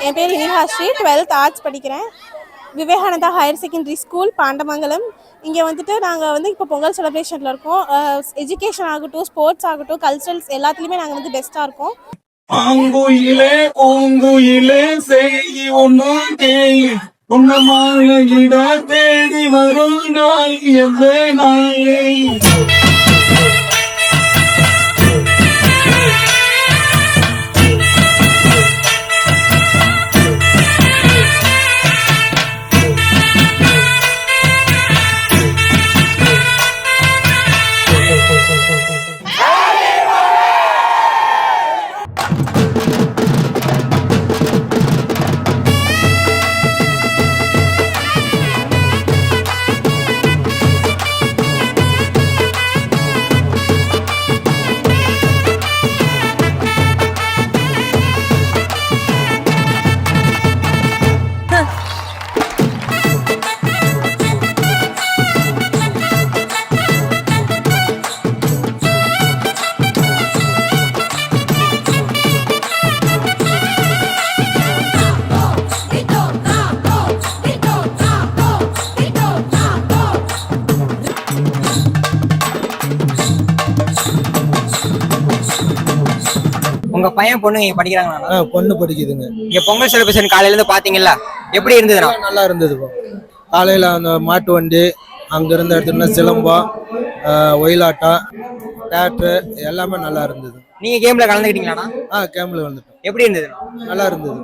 என் பேர் இனிஹாஸ்ரீ, 12th arts படிக்கிறேன். Vivekananda higher secondary school Pandamangalam. இங்கே வந்துட்டு நாங்கள் இப்போ பொங்கல் செலிப்ரேஷனில் இருக்கோம். எஜுகேஷன் ஆகட்டும், ஸ்போர்ட்ஸ் ஆகட்டும், கல்ச்சரல்ஸ் எல்லாத்துலேயுமே நாங்கள் பெஸ்ட்டாக இருக்கோம். ஆங்குயிலே பூங்குயிலே செய்தி ஒன்றும் தேய் உன்னமாயிட தேடி வரும் நாள் எவ்வே நாளே. உங்க பையன் பொண்ணு இங்க படிக்கிறாங்களா? பொண்ணு படிக்குதுங்க. இங்க பொங்கல் செலிப்ரேஷன் காலையில இருந்து பாத்தீங்கல்ல, எப்படி இருந்ததுன்னா? நல்லா இருந்தது. காலையில அந்த மாட்டு வண்டி, அங்க இருந்த இடத்துல சிலம்பம், ஒயிலாட்டம், தேட்டரு எல்லாமே நல்லா இருந்தது. நீங்க கேம்ல கலந்துக்கிட்டீங்களா? கேம்ல வந்துட்டோம். எப்படி இருந்தது? நல்லா இருந்தது.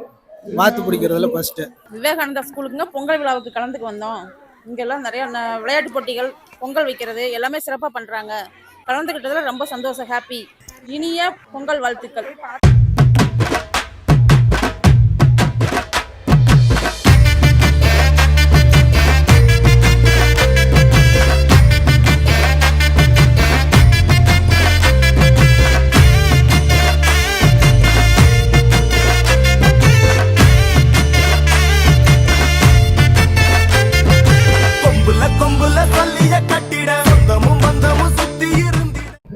மாத்து பிடிக்கிறதுல ஃபர்ஸ்ட். விவேகானந்தா ஸ்கூலுக்குங்க பொங்கல் விழாவுக்கு கலந்துக்கு வந்தோம். இங்கெல்லாம் நிறைய விளையாட்டு போட்டிகள், பொங்கல் வைக்கிறது எல்லாமே சிறப்பாக பண்றாங்க. கலந்துக்கிட்டதுல ரொம்ப சந்தோஷம், ஹாப்பி. இனிய பொங்கல் வாழ்த்துக்கள்.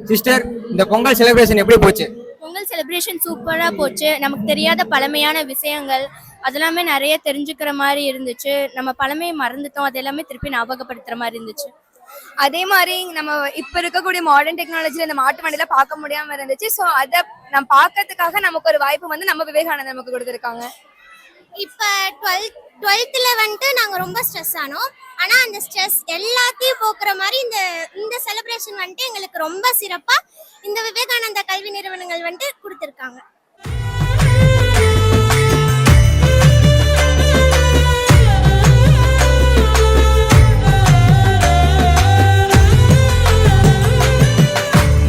சிஸ்டர், இந்த பொங்கல் செலிப்ரேஷன் எப்படி போச்சு? பொங்கல் செலிப்ரேஷன் சூப்பரா போச்சு. நமக்கு தெரியாத பழமையான விஷயங்கள் அதெல்லாமே நிறைய தெரிஞ்சுக்கிற மாதிரி இருந்துச்சு. நம்ம பழமையை மறந்துட்டோம், அது எல்லாமே திருப்பி ஞாபகப்படுத்துற மாதிரி இருந்துச்சு. அதே மாதிரி நம்ம இப்ப இருக்கக்கூடிய மாடர்ன் டெக்னாலஜில இந்த மாட்டு வண்டியில பார்க்க முடியாம இருந்துச்சு. ஸோ அதை நம்ம பார்க்கறதுக்காக நமக்கு ஒரு வாய்ப்பு வந்து நம்ம விவேகானந்தர் நமக்கு கொடுத்துருக்காங்க. இப்ப 12th வந்துட்டு நாங்க ரொம்ப ஸ்ட்ரெஸ் ஆனோம். ஆனால் அந்த ஸ்ட்ரெஸ் எல்லாத்தையும் போக்குற மாதிரி இந்த செலிப்ரேஷன் வந்துட்டு எங்களுக்கு ரொம்ப சிறப்பாக இந்த விவேகானந்தா கல்வி நிறுவனங்கள் வந்துட்டு கொடுத்துருக்காங்க.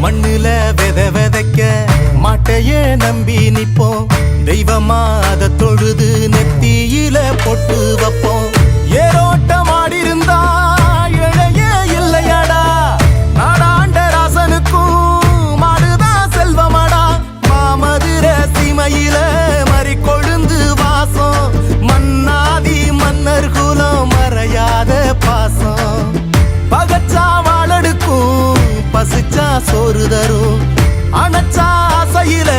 மண்ணுல விதைக்க மாட்டையே நம்பி நிப்போம், தெய்வமா அதை தொழுது நெத்தியில பொட்டு வைப்போம். ஏரோட்டம் ஆடி இருந்தா இழைய இல்லையடா, நாடாண்ட ராசனுக்கும் மாடுதான் செல்வமடா. மாமதுர சீமையில மறி கொழுந்து வாசம், மன்னாதி மன்னர் குலம் மறையாத பாசம். பகச்சா வாழடுக்கும், பசிச்சா சோறு தரும், அணைச்சா ஆசையில